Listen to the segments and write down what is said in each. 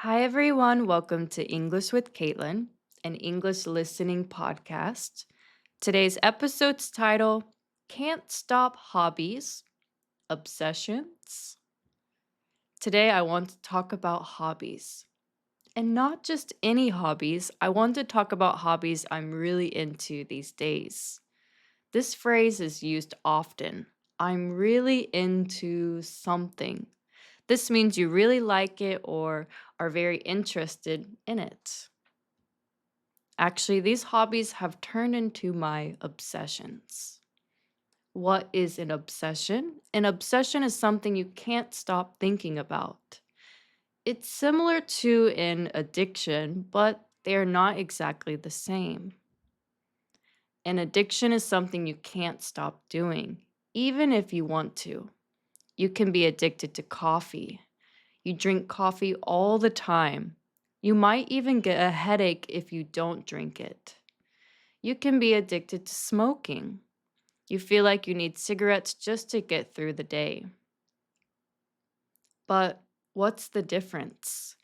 Hi, everyone. Welcome to English with Caitlin, an English listening podcast. Today's episode's title Can't Stop Hobbies, Obsessions. Today, I want to talk about hobbies. And not just any hobbies, I want to talk about hobbies I'm really into these days. This phrase is used often. I'm really into something. This means you really like it or are very interested in it. Actually, these hobbies have turned into my obsessions. What is an obsession? An obsession is something you can't stop thinking about. It's similar to an addiction, but they are not exactly the same. An addiction is something you can't stop doing, even if you want to. You can be addicted to coffee. You drink coffee all the time. You might even get a headache if you don't drink it. You can be addicted to smoking. You feel like you need cigarettes just to get through the day. But what's the difference?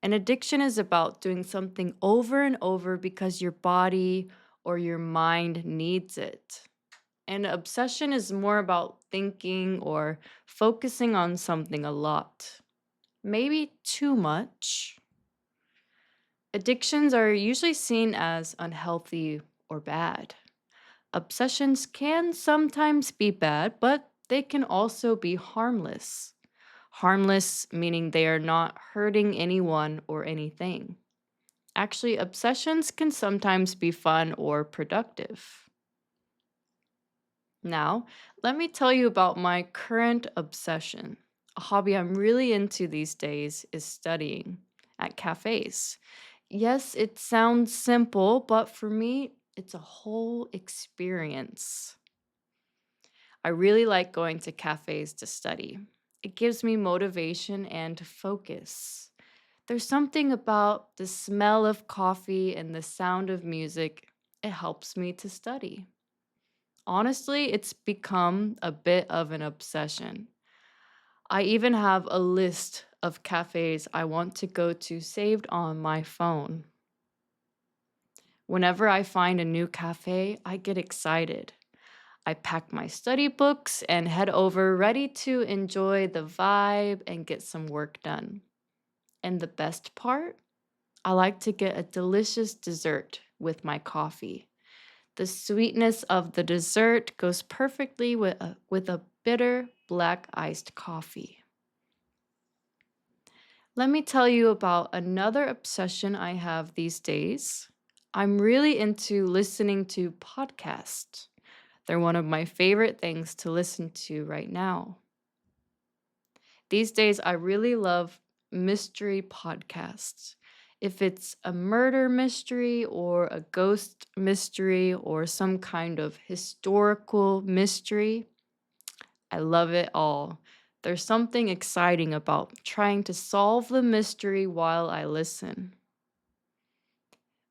An addiction is about doing something over and over because your body or your mind needs it. An obsession is more about thinking or focusing on something a lot, maybe too much. Addictions are usually seen as unhealthy or bad. Obsessions can sometimes be bad, but they can also be harmless. Harmless meaning they are not hurting anyone or anything. Actually, obsessions can sometimes be fun or productive. Now, let me tell you about my current obsession. A hobby I'm really into these days is studying at cafes. Yes, it sounds simple, but for me, it's a whole experience. I really like going to cafes to study. It gives me motivation and focus. There's something about the smell of coffee and the sound of music. It helps me to study. Honestly, it's become a bit of an obsession. I even have a list of cafes I want to go to saved on my phone. Whenever I find a new cafe, I get excited. I pack my study books and head over ready to enjoy the vibe and get some work done. And the best part? I like to get a delicious dessert with my coffee. The sweetness of the dessert goes perfectly with a bitter black iced coffee. Let me tell you about another obsession I have these days. I'm really into listening to podcasts. They're one of my favorite things to listen to right now. These days, I really love mystery podcasts. If it's a murder mystery or a ghost mystery or some kind of historical mystery, I love it all. There's something exciting about trying to solve the mystery while I listen.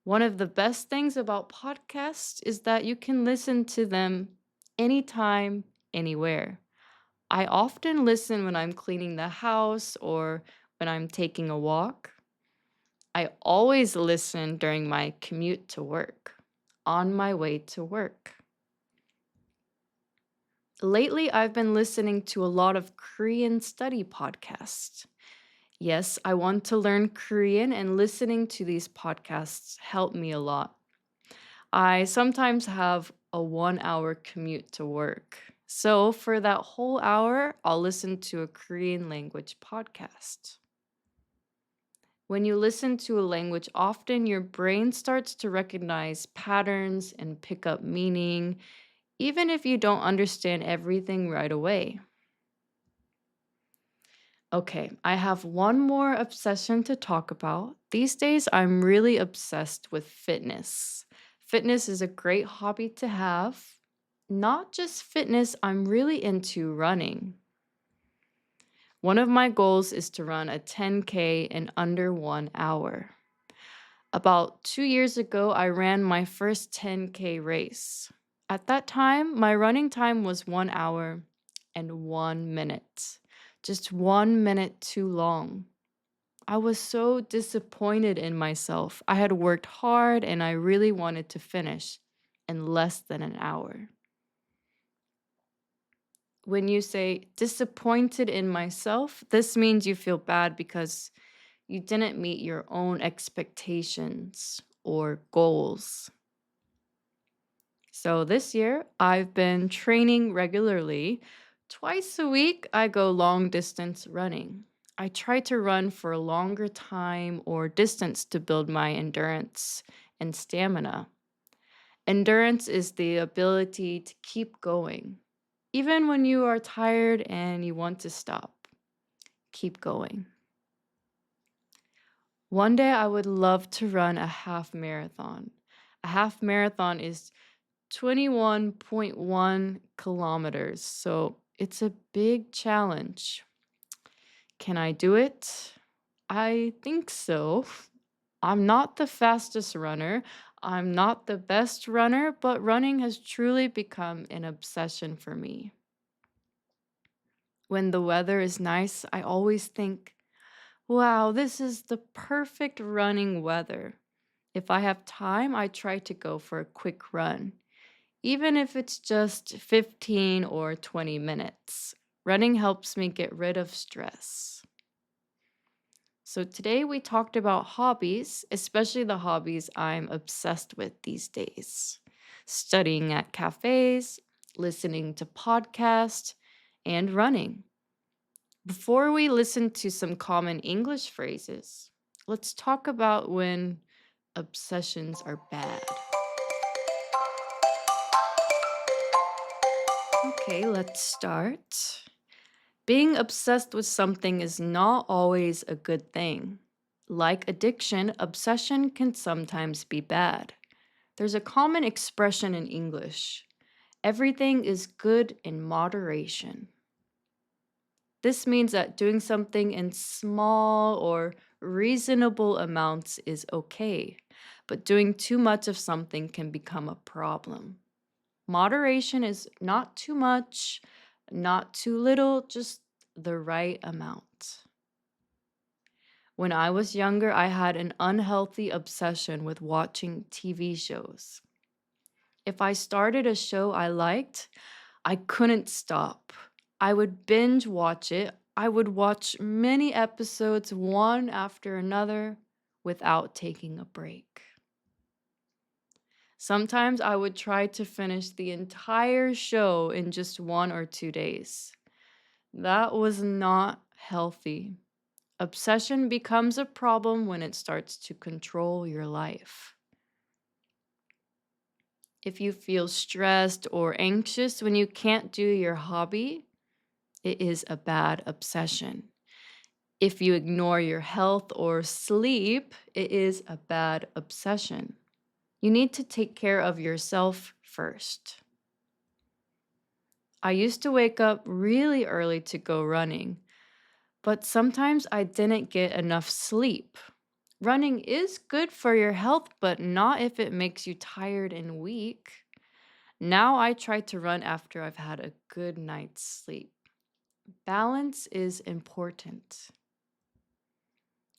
One of the best things about podcasts is that you can listen to them anytime, anywhere. I often listen when I'm cleaning the house or when I'm taking a walk. I always listen during my commute to work, on my way to work. Lately, I've been listening to a lot of Korean study podcasts. Yes, I want to learn Korean, and listening to these podcasts help me a lot. I sometimes have a 1 hour commute to work. So, for that whole hour, I'll listen to a Korean language podcast. When you listen to a language often, your brain starts to recognize patterns and pick up meaning, even if you don't understand everything right away. Okay, I have one more obsession to talk about. These days, I'm really obsessed with fitness. Fitness is a great hobby to have. Not just fitness, I'm really into running. One of my goals is to run a 10K in under 1 hour. About 2 years ago, I ran my first 10K race. At that time, my running time was 1 hour and 1 minute. Just 1 minute too long. I was so disappointed in myself. I had worked hard and I really wanted to finish in less than an hour. When you say disappointed in myself, this means you feel bad because you didn't meet your own expectations or goals. So this year, I've been training regularly. Twice a week, I go long distance running. I try to run for a longer time or distance to build my endurance and stamina. Endurance is the ability to keep going, even when you are tired and you want to stop. Keep going. One day, I would love to run a half marathon. A half marathon is 21.1 kilometers. So it's a big challenge. Can I do it? I think so. I'm not the fastest runner. I'm not the best runner, but running has truly become an obsession for me. When the weather is nice, I always think, wow, this is the perfect running weather. If I have time, I try to go for a quick run. Even if it's just 15 or 20 minutes, running helps me get rid of stress. So, today we talked about hobbies, especially the hobbies I'm obsessed with these days: studying at cafes, listening to podcasts, and running. Before we listen to some common English phrases, let's talk about when obsessions are bad. Okay, let's start. Being obsessed with something is not always a good thing. Like addiction, obsession can sometimes be bad. There's a common expression in English: everything is good in moderation. This means that doing something in small or reasonable amounts is okay, but doing too much of something can become a problem. Moderation is not too much, not too little, just the right amount. When I was younger, I had an unhealthy obsession with watching TV shows. If I started a show I liked, I couldn't stop. I would binge watch it. I would watch many episodes one after another without taking a break. Sometimes I would try to finish the entire show in just 1 or 2 days. That was not healthy. Obsession becomes a problem when it starts to control your life. If you feel stressed or anxious when you can't do your hobby, it is a bad obsession. If you ignore your health or sleep, it is a bad obsession. You need to take care of yourself first. I used to wake up really early to go running, but sometimes I didn't get enough sleep. Running is good for your health, but not if it makes you tired and weak. Now I try to run after I've had a good night's sleep. Balance is important.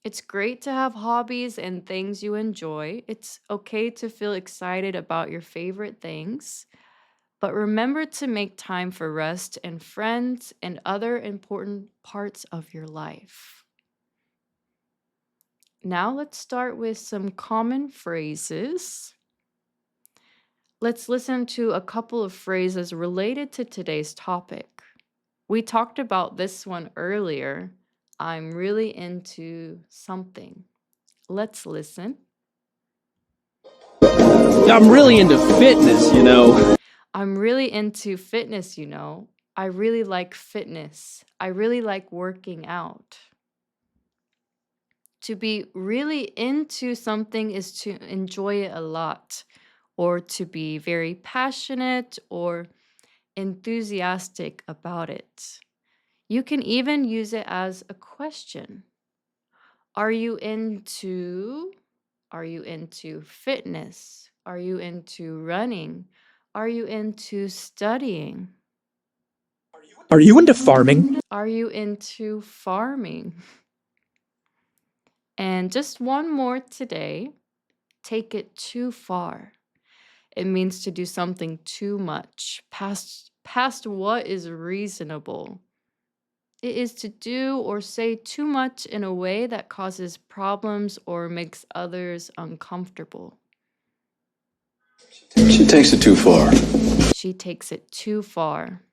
It's great to have hobbies and things you enjoy. It's okay to feel excited about your favorite things, but remember to make time for rest and friends and other important parts of your life. Now let's start with some common phrases. Let's listen to a couple of phrases related to today's topic. We talked about this one earlier. I'm really into something. Let's listen. I'm really into fitness. I'm really into fitness. I really like fitness. I really like working out. To be really into something is to enjoy it a lot, or to be very passionate or enthusiastic about it. You can even use it as a question. Are you into Are you into fitness? Are you into running? Are you into studying? Are you into farming? Are you into farming? And just one more today. Take it too far. It means to do something too much, past what is reasonable. It is to do or say too much in a way that causes problems or makes others uncomfortable. She takes it too far. She takes it too far.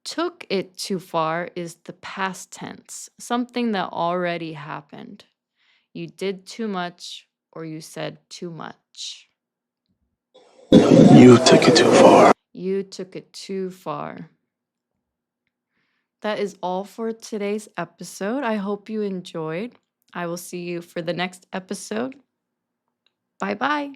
Took it too far is the past tense, something that already happened. You did too much or you said too much. You took it too far. You took it too far. That is all for today's episode. I hope you enjoyed. I will see you for the next episode. Bye bye.